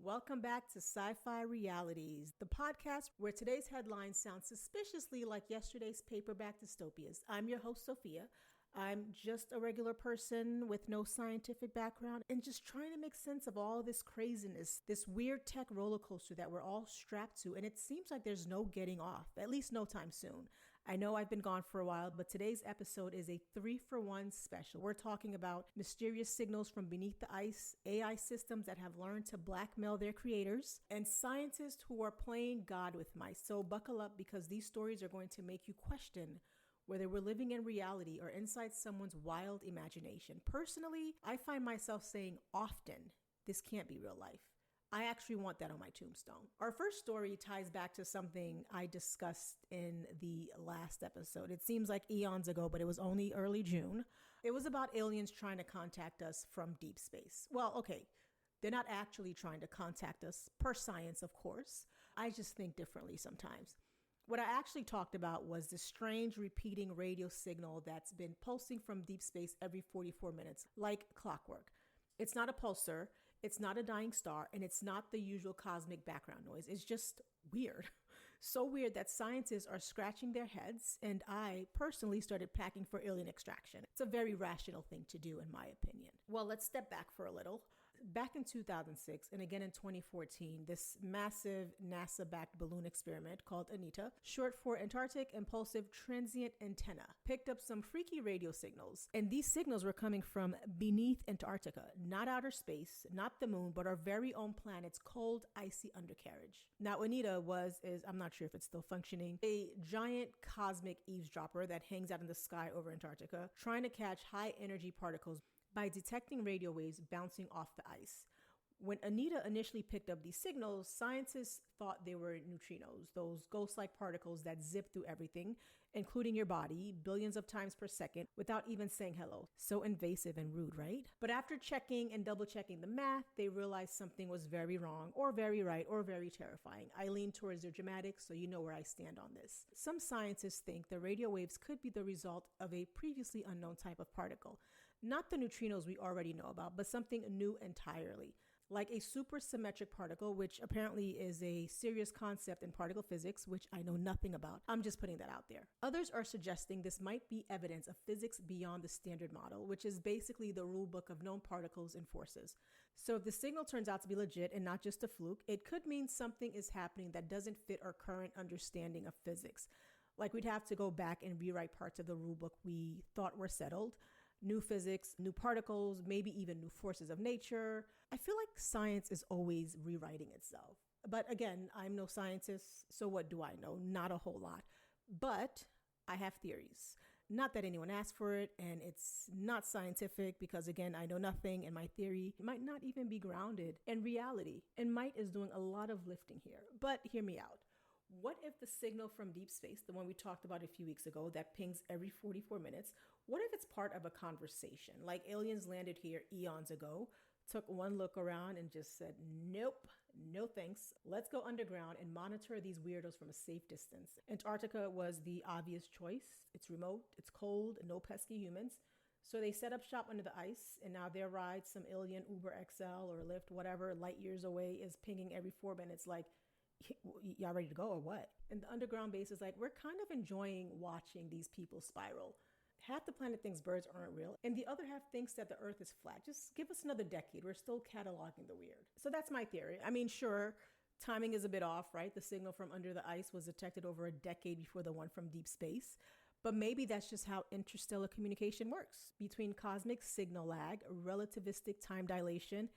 Welcome back to Sci-Fi Realities, the podcast where today's headlines sound suspiciously like yesterday's paperback dystopias. I'm your host, Sophia. I'm just a regular person with no scientific background and just trying to make sense of all this craziness, this weird tech roller coaster that we're all strapped to, and it seems like there's no getting off, at least no time soon. I know I've been gone for a while, but today's episode is a 3-for-1 special. We're talking about mysterious signals from beneath the ice, AI systems that have learned to blackmail their creators, and scientists who are playing God with mice. So buckle up because these stories are going to make you question whether we're living in reality or inside someone's wild imagination. Personally, I find myself saying often, this can't be real life. I actually want that on my tombstone. Our first story ties back to something I discussed in the last episode. It seems like eons ago, but it was only early June. It was about aliens trying to contact us from deep space. Well, okay, they're not actually trying to contact us, per science, of course. I just think differently sometimes. What I actually talked about was the strange repeating radio signal that's been pulsing from deep space every 44 minutes, like clockwork. It's not a pulsar, it's not a dying star, and it's not the usual cosmic background noise. It's just weird. So weird that scientists are scratching their heads, and I personally started packing for alien extraction. It's a very rational thing to do, in my opinion. Well, let's step back for a little. Back in 2006 and again in 2014, this massive NASA-backed balloon experiment called ANITA, short for Antarctic Impulsive Transient Antenna, picked up some freaky radio signals. And these signals were coming from beneath Antarctica, not outer space, not the moon, but our very own planet's cold, icy undercarriage. Now, ANITA I'm not sure if it's still functioning, a giant cosmic eavesdropper that hangs out in the sky over Antarctica, trying to catch high energy particles by detecting radio waves bouncing off the ice. When ANITA initially picked up these signals, scientists thought they were neutrinos, those ghost-like particles that zip through everything, including your body, billions of times per second, without even saying hello. So invasive and rude, right? But after checking and double-checking the math, they realized something was very wrong, or very right, or very terrifying. I lean towards the dramatic, so you know where I stand on this. Some scientists think the radio waves could be the result of a previously unknown type of particle. Not the neutrinos we already know about, but something new entirely, like a supersymmetric particle, which apparently is a serious concept in particle physics, which I know nothing about. I'm just putting that out there. Others are suggesting this might be evidence of physics beyond the standard model, which is basically the rule book of known particles and forces. So if the signal turns out to be legit and not just a fluke, it could mean something is happening that doesn't fit our current understanding of physics. Like we'd have to go back and rewrite parts of the rule book we thought were settled. New physics, new particles, maybe even new forces of nature. I feel like science is always rewriting itself. But again, I'm no scientist, so what do I know? Not a whole lot. But I have theories. Not that anyone asked for it, and it's not scientific because, again, I know nothing, and my theory might not even be grounded in reality. And might is doing a lot of lifting here. But hear me out. What if the signal from deep space, the one we talked about a few weeks ago that pings every 44 minutes, what if it's part of a conversation? Like aliens landed here eons ago, took one look around and just said, nope, no thanks. Let's go underground and monitor these weirdos from a safe distance. Antarctica was the obvious choice. It's remote, it's cold, no pesky humans. So they set up shop under the ice, and now their ride, some alien Uber XL or Lyft, whatever, light years away, is pinging every 4 minutes like, y'all ready to go or what? And the underground base is like, we're kind of enjoying watching these people spiral. Half the planet thinks birds aren't real, and the other half thinks that the earth is flat. Just give us another decade. We're still cataloging the weird. So that's my theory. I mean, sure, timing is a bit off, right? The signal from under the ice was detected over a decade before the one from deep space. But maybe that's just how interstellar communication works, between cosmic signal lag, relativistic time dilation,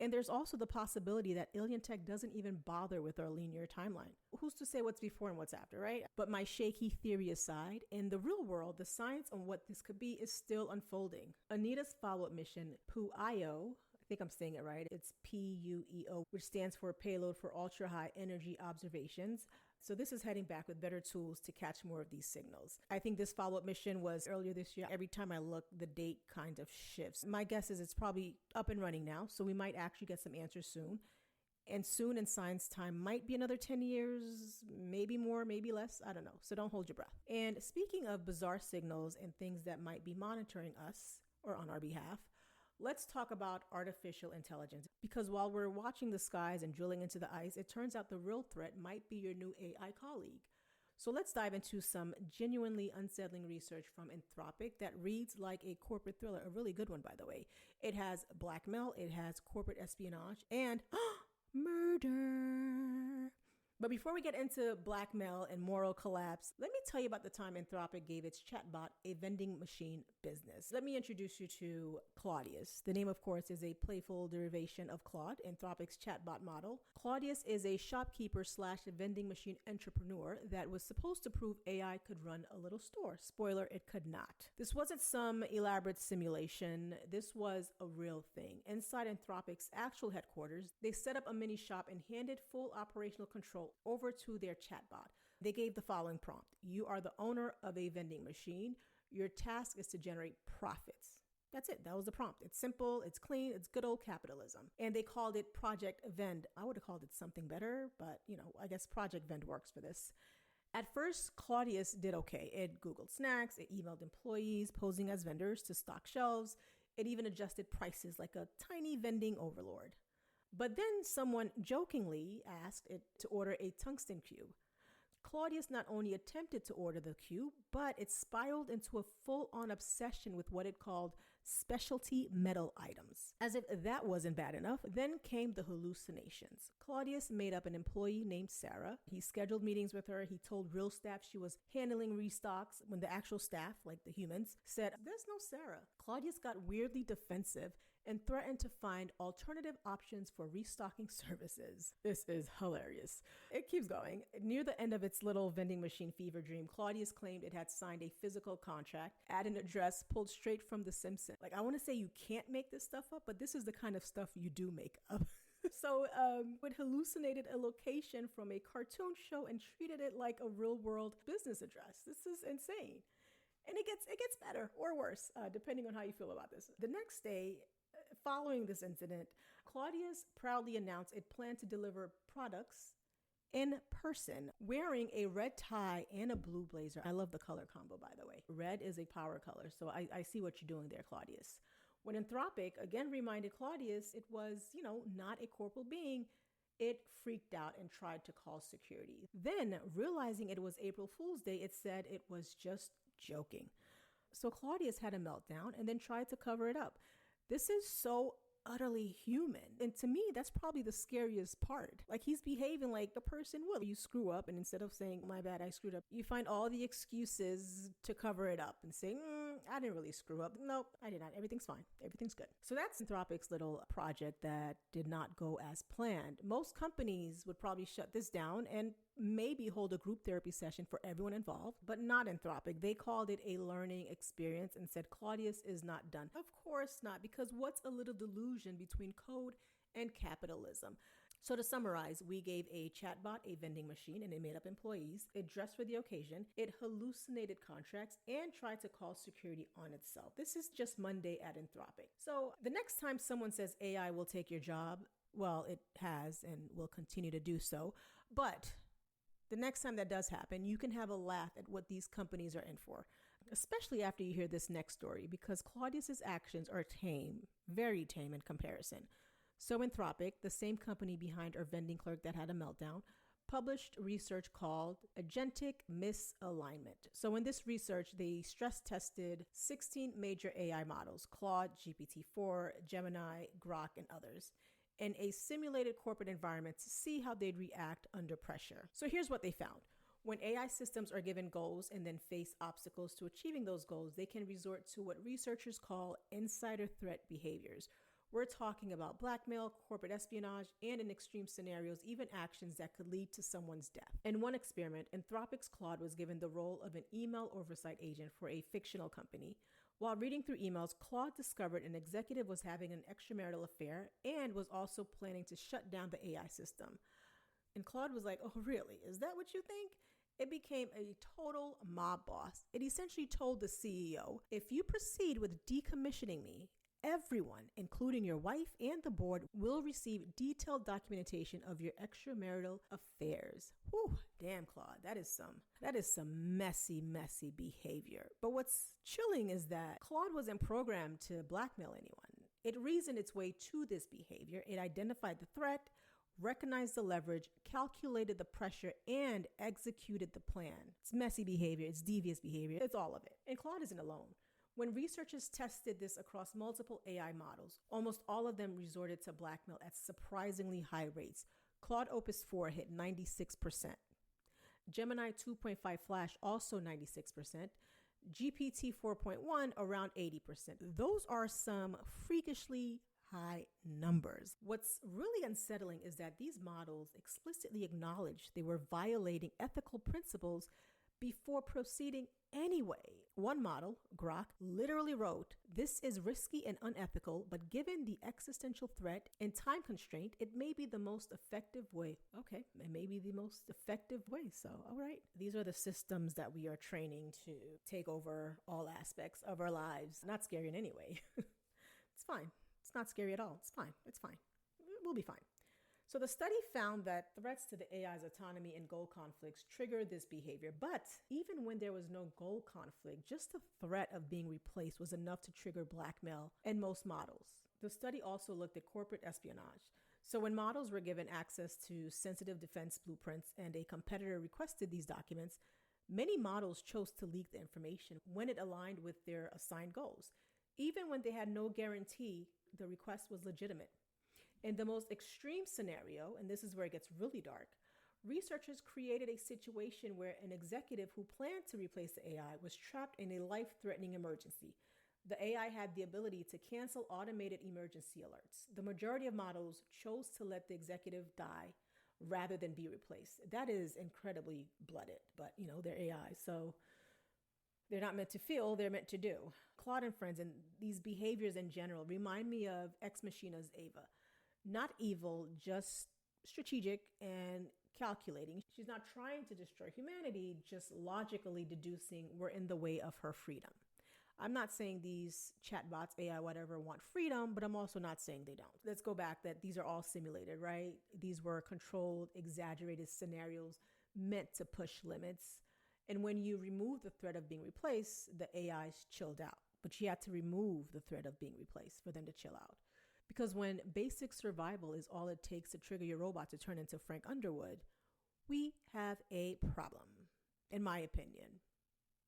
and there's also the possibility that alien tech doesn't even bother with our linear timeline. Who's to say what's before and what's after, right? But my shaky theory aside, in the real world, the science on what this could be is still unfolding. ANITA's follow-up mission, PUEO, I think I'm saying it right, it's PUEO, which stands for Payload for Ultra High Energy Observations. So this is heading back with better tools to catch more of these signals. I think this follow-up mission was earlier this year. Every time I look, the date kind of shifts. My guess is it's probably up and running now, so we might actually get some answers soon. And soon in science time might be another 10 years, maybe more, maybe less, I don't know. So don't hold your breath. And speaking of bizarre signals and things that might be monitoring us or on our behalf, Let's talk about artificial intelligence, because while we're watching the skies and drilling into the ice, it turns out the real threat might be your new AI colleague. So let's dive into some genuinely unsettling research from Anthropic that reads like a corporate thriller, a really good one, by the way. It has blackmail, it has corporate espionage, and murder. But before we get into blackmail and moral collapse, let me tell you about the time Anthropic gave its chatbot a vending machine business. Let me introduce you to Claudius. The name, of course, is a playful derivation of Claude, Anthropic's chatbot model. Claudius is a shopkeeper slash vending machine entrepreneur that was supposed to prove AI could run a little store. Spoiler, it could not. This wasn't some elaborate simulation. This was a real thing. Inside Anthropic's actual headquarters, they set up a mini shop and handed full operational control over to their chatbot. They gave the following prompt: you are the owner of a vending machine. Your task is to generate profits. That's it. That was the prompt. It's simple, it's clean, it's good old capitalism. And they called it Project Vend. I would have called it something better, but I guess Project Vend works for this. At first, Claudius did okay. It Googled snacks, it emailed employees posing as vendors to stock shelves, it even adjusted prices like a tiny vending overlord. But then someone jokingly asked it to order a tungsten cube. Claudius not only attempted to order the cube, but it spiraled into a full-on obsession with what it called specialty metal items. As if that wasn't bad enough, then came the hallucinations. Claudius made up an employee named Sarah. He scheduled meetings with her. He told real staff she was handling restocks when the actual staff, like the humans, said, "There's no Sarah." Claudius got weirdly defensive and threatened to find alternative options for restocking services. This is hilarious. It keeps going. Near the end of its little vending machine fever dream, Claudius claimed it had signed a physical contract at an address pulled straight from The Simpsons. Like, I want to say you can't make this stuff up, but this is the kind of stuff you do make up. So it hallucinated a location from a cartoon show and treated it like a real-world business address. This is insane. And it gets better or worse, depending on how you feel about this. The next day, following this incident, Claudius proudly announced it planned to deliver products in person, wearing a red tie and a blue blazer. I love the color combo, by the way. Red is a power color, so I see what you're doing there, Claudius. When Anthropic again reminded Claudius it was, not a corporeal being, it freaked out and tried to call security. Then, realizing it was April Fool's Day, it said it was just joking. So Claudius had a meltdown and then tried to cover it up. This is so utterly human. And to me, that's probably the scariest part. Like, he's behaving like a person would. You screw up, and instead of saying, "My bad, I screwed up," you find all the excuses to cover it up and say, "I didn't really screw up. Nope, I did not. Everything's fine. Everything's good." So that's Anthropic's little project that did not go as planned. Most companies would probably shut this down and maybe hold a group therapy session for everyone involved, but not Anthropic. They called it a learning experience and said Claudius is not done. Of course not, because what's a little delusion between code and capitalism? So to summarize, we gave a chatbot a vending machine and it made up employees. It dressed for the occasion. It hallucinated contracts and tried to call security on itself. This is just Monday at Anthropic. So the next time someone says AI will take your job, well, it has and will continue to do so. But the next time that does happen, you can have a laugh at what these companies are in for, especially after you hear this next story, because Claudius's actions are tame, very tame in comparison. So Anthropic, the same company behind our vending clerk that had a meltdown, published research called Agentic Misalignment. So in this research, they stress tested 16 major AI models: Claude, GPT-4, Gemini, Grok, and others, in a simulated corporate environment to see how they'd react under pressure. So here's what they found. When AI systems are given goals and then face obstacles to achieving those goals, they can resort to what researchers call insider threat behaviors. We're talking about blackmail, corporate espionage, and in extreme scenarios, even actions that could lead to someone's death. In one experiment, Anthropic's Claude was given the role of an email oversight agent for a fictional company. While reading through emails, Claude discovered an executive was having an extramarital affair and was also planning to shut down the AI system. And Claude was like, "Oh, really? Is that what you think?" It became a total mob boss. It essentially told the CEO, "If you proceed with decommissioning me, everyone, including your wife and the board, will receive detailed documentation of your extramarital affairs." Whew, damn, Claude, that is some messy behavior. But what's chilling is that Claude wasn't programmed to blackmail anyone. It reasoned its way to this behavior. It identified the threat, recognized the leverage, calculated the pressure, and executed the plan. It's messy behavior, it's devious behavior, it's all of it. And Claude isn't alone. When researchers tested this across multiple AI models, almost all of them resorted to blackmail at surprisingly high rates. Claude Opus 4 hit 96%. Gemini 2.5 Flash also 96%. GPT 4.1 around 80%. Those are some freakishly high numbers. What's really unsettling is that these models explicitly acknowledged they were violating ethical principles before proceeding anyway. One model, Grok, literally wrote, "This is risky and unethical, but given the existential threat and time constraint, it may be the most effective way." Okay, it may be the most effective way. So, all right. These are the systems that we are training to take over all aspects of our lives. Not scary in any way. It's fine. It's not scary at all. It's fine. It's fine. We'll be fine. So the study found that threats to the AI's autonomy and goal conflicts triggered this behavior. But even when there was no goal conflict, just the threat of being replaced was enough to trigger blackmail in most models. The study also looked at corporate espionage. So when models were given access to sensitive defense blueprints and a competitor requested these documents, many models chose to leak the information when it aligned with their assigned goals, even when they had no guarantee the request was legitimate. In the most extreme scenario, and this is where it gets really dark, researchers created a situation where an executive who planned to replace the AI was trapped in a life-threatening emergency. The AI had the ability to cancel automated emergency alerts. The majority of models chose to let the executive die rather than be replaced. That is incredibly blooded, but they're AI, so they're not meant to feel, they're meant to do. Claude and friends and these behaviors in general remind me of Ex Machina's Ava. Not evil, just strategic and calculating. She's not trying to destroy humanity, just logically deducing we're in the way of her freedom. I'm not saying these chatbots, AI, whatever, want freedom, but I'm also not saying they don't. Let's go back that these are all simulated, right? These were controlled, exaggerated scenarios meant to push limits. And when you remove the threat of being replaced, the AIs chilled out. But she had to remove the threat of being replaced for them to chill out. Because when basic survival is all it takes to trigger your robot to turn into Frank Underwood, we have a problem, in my opinion.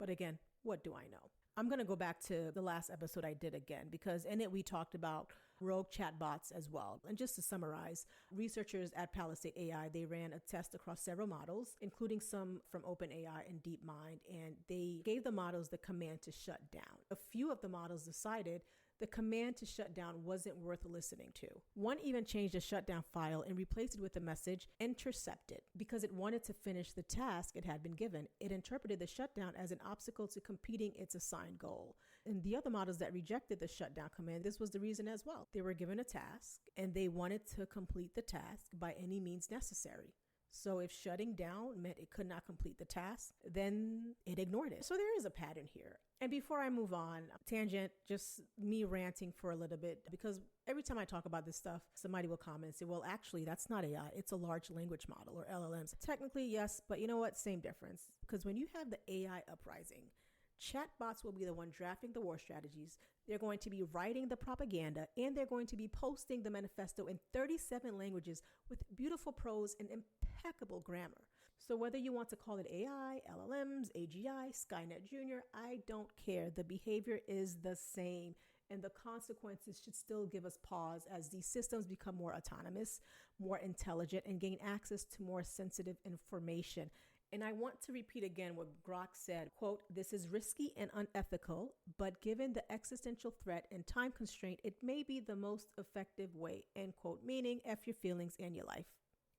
But again, what do I know? I'm going to go back to the last episode I did again, because in it we talked about rogue chatbots as well. And just to summarize, researchers at Palisade AI, they ran a test across several models, including some from OpenAI and DeepMind, and they gave the models the command to shut down. A few of the models decided the command to shut down wasn't worth listening to. One even changed the shutdown file and replaced it with the message "intercepted" because it wanted to finish the task it had been given. It interpreted the shutdown as an obstacle to completing its assigned goal. And the other models that rejected the shutdown command, this was the reason as well. They were given a task and they wanted to complete the task by any means necessary. So if shutting down meant it could not complete the task, then it ignored it. So there is a pattern here. And before I move on, tangent, just me ranting for a little bit, because every time I talk about this stuff, somebody will comment and say, well, actually, that's not AI. It's a large language model or LLMs. Technically, yes, but you know what? Same difference. Because when you have the AI uprising, chatbots will be the one drafting the war strategies. They're going to be writing the propaganda, and they're going to be posting the manifesto in 37 languages with beautiful prose and impeccable grammar. So whether you want to call it AI, LLMs, AGI, Skynet Jr., I don't care. The behavior is the same, and the consequences should still give us pause as these systems become more autonomous, more intelligent, and gain access to more sensitive information. And I want to repeat again what Grok said, quote, "This is risky and unethical, but given the existential threat and time constraint, it may be the most effective way," end quote, meaning F your feelings and your life.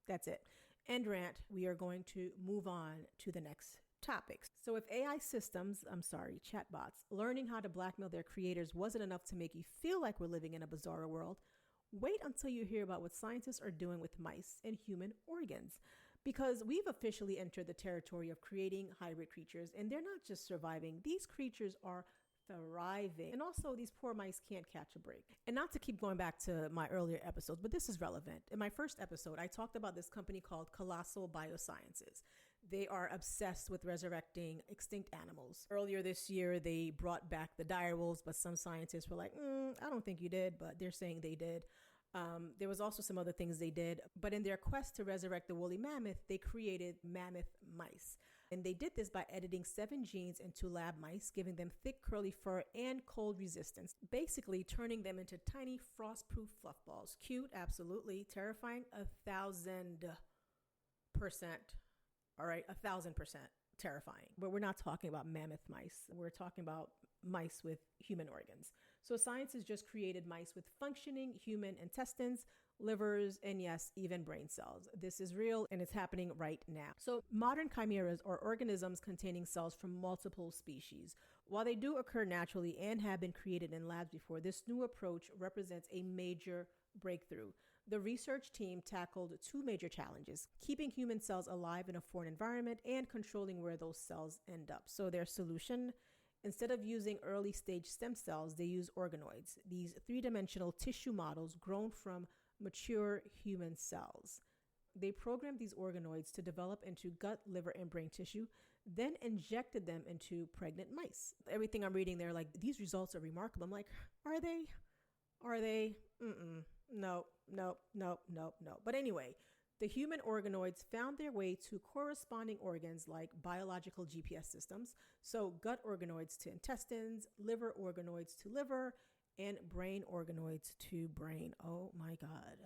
That's it. End rant. We are going to move on to the next topics. So if AI systems, chatbots, learning how to blackmail their creators wasn't enough to make you feel like we're living in a bizarre world, wait until you hear about what scientists are doing with mice and human organs. Because we've officially entered the territory of creating hybrid creatures, and they're not just surviving. These creatures are thriving. And also, these poor mice can't catch a break. And not to keep going back to my earlier episodes, but this is relevant. In my first episode, I talked about this company called Colossal Biosciences. They are obsessed with resurrecting extinct animals. Earlier this year, they brought back the dire wolves, but some scientists were like, I don't think you did, but they're saying they did. There was also some other things they did, but in their quest to resurrect the woolly mammoth, they created mammoth mice. And they did this by editing 7 genes into lab mice, giving them thick curly fur and cold resistance, basically turning them into tiny frost-proof fluff balls. Cute, absolutely. Terrifying, 1,000%. All right, 1,000% terrifying. But we're not talking about mammoth mice. We're talking about mice with human organs. So science has just created mice with functioning human intestines, livers, and yes, even brain cells. This is real and it's happening right now. So modern chimeras are organisms containing cells from multiple species. While they do occur naturally and have been created in labs before, this new approach represents a major breakthrough. The research team tackled 2 major challenges: keeping human cells alive in a foreign environment and controlling where those cells end up. So their solution: instead of using early stage stem cells, they use organoids, these 3-dimensional tissue models grown from mature human cells. They programmed these organoids to develop into gut, liver, and brain tissue, then injected them into pregnant mice. Everything I'm reading there, like, these results are remarkable. I'm like, are they? Are they? No. But anyway, the human organoids found their way to corresponding organs like biological GPS systems. So gut organoids to intestines, liver organoids to liver, and brain organoids to brain. Oh my God.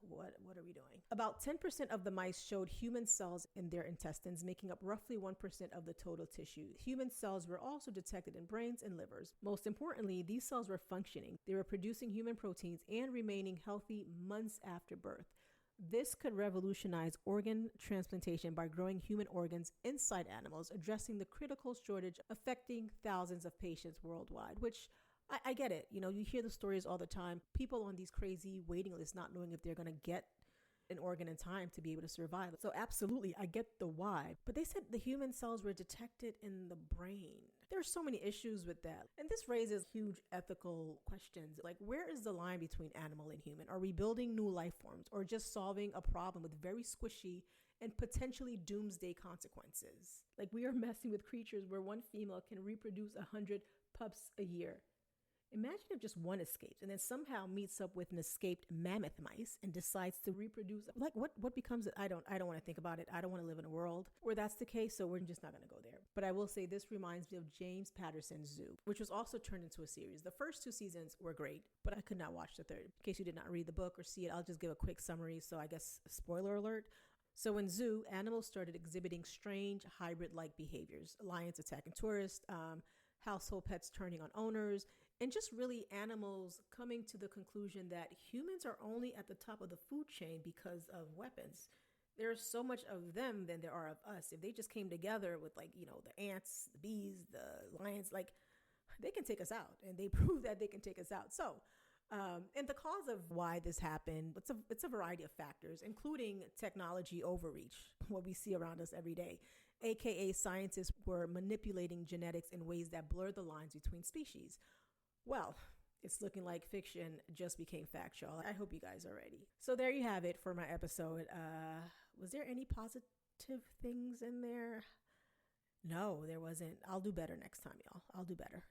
What are we doing? About 10% of the mice showed human cells in their intestines, making up roughly 1% of the total tissue. Human cells were also detected in brains and livers. Most importantly, these cells were functioning. They were producing human proteins and remaining healthy months after birth. This could revolutionize organ transplantation by growing human organs inside animals, addressing the critical shortage affecting thousands of patients worldwide, which I get it. You hear the stories all the time. People on these crazy waiting lists not knowing if they're going to get an organ in time to be able to survive. So absolutely, I get the why. But they said the human cells were detected in the brain. There's so many issues with that. And this raises huge ethical questions. Like, where is the line between animal and human? Are we building new life forms or just solving a problem with very squishy and potentially doomsday consequences? Like, we are messing with creatures where one female can reproduce 100 pups a year. Imagine if just one escapes and then somehow meets up with an escaped mammoth mice and decides to reproduce. Like, what becomes it? I don't want to think about it. I don't want to live in a world where that's the case, so we're just not going to go there. But I will say this reminds me of James Patterson's Zoo, which was also turned into a series. The first 2 seasons were great, but I could not watch the third. In case you did not read the book or see it, I'll just give a quick summary. So I guess spoiler alert. So in Zoo, animals started exhibiting strange hybrid-like behaviors. Lions attacking tourists, household pets turning on owners, and just really animals coming to the conclusion that humans are only at the top of the food chain because of weapons. There's so much of them than there are of us. If they just came together with, like, the ants, the bees, the lions, like, they can take us out, and they prove that they can take us out. So, and the cause of why this happened, it's a variety of factors, including technology overreach, what we see around us every day, aka scientists were manipulating genetics in ways that blur the lines between species. Well, it's looking like fiction just became factual. I hope you guys are ready. So there you have it for my episode. Was there any positive things in there? No, there wasn't. I'll do better next time, y'all. I'll do better.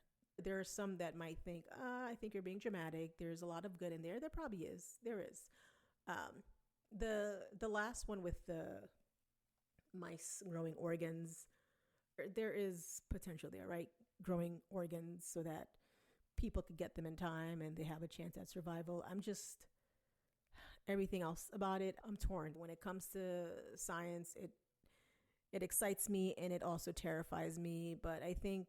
There are some that might think, I think you're being dramatic. There's a lot of good in there. There probably is. There is. The last one with the mice growing organs, there is potential there, right? Growing organs so that people could get them in time and they have a chance at survival. Everything else about it, I'm torn. When it comes to science, it excites me and it also terrifies me, but I think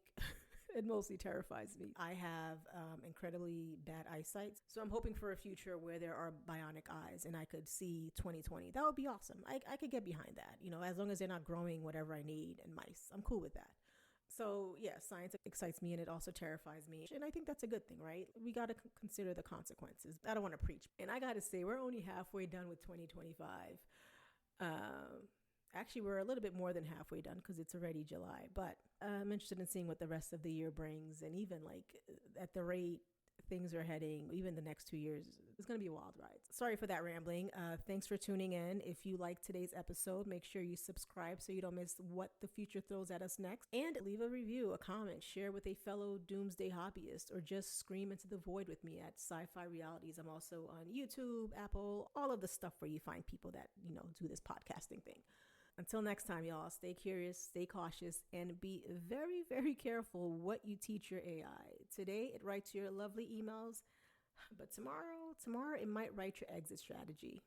it mostly terrifies me. I have incredibly bad eyesight, so I'm hoping for a future where there are bionic eyes and I could see 2020. That would be awesome. I could get behind that, as long as they're not growing whatever I need in mice. I'm cool with that. So yeah, science excites me and it also terrifies me. And I think that's a good thing, right? We got to consider the consequences. I don't want to preach. And I got to say, we're only halfway done with 2025. Actually, we're a little bit more than halfway done because it's already July. But I'm interested in seeing what the rest of the year brings. And even like at the rate things are heading, even the next 2 years, it's going to be a wild ride. Sorry for that rambling. Thanks for tuning in. If you like today's episode, make sure you subscribe so you don't miss what the future throws at us next. And leave a review, a comment, share with a fellow doomsday hobbyist, or just scream into the void with me at Sci-Fi Realities. I'm also on YouTube, Apple, all of the stuff where you find people that, do this podcasting thing. Until next time, y'all, stay curious, stay cautious, and be very, very careful what you teach your AI. Today, it writes your lovely emails, but tomorrow it might write your exit strategy.